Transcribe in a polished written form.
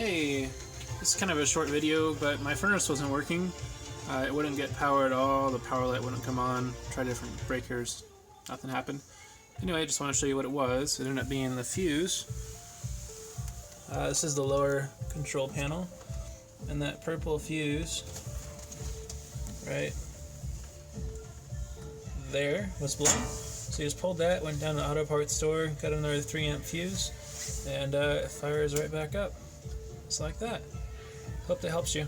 Hey, this is kind of a short video, but my furnace wasn't working. It wouldn't get power at all, the power light wouldn't come on. Tried different breakers, nothing happened. Anyway, I just want to show you what it was. It ended up being the fuse. This is the lower control panel, and that purple fuse right there was blown. So you just pulled that, went down to the auto parts store, got another 3 amp fuse, and it fires right back up. Just like that. Hope that helps you.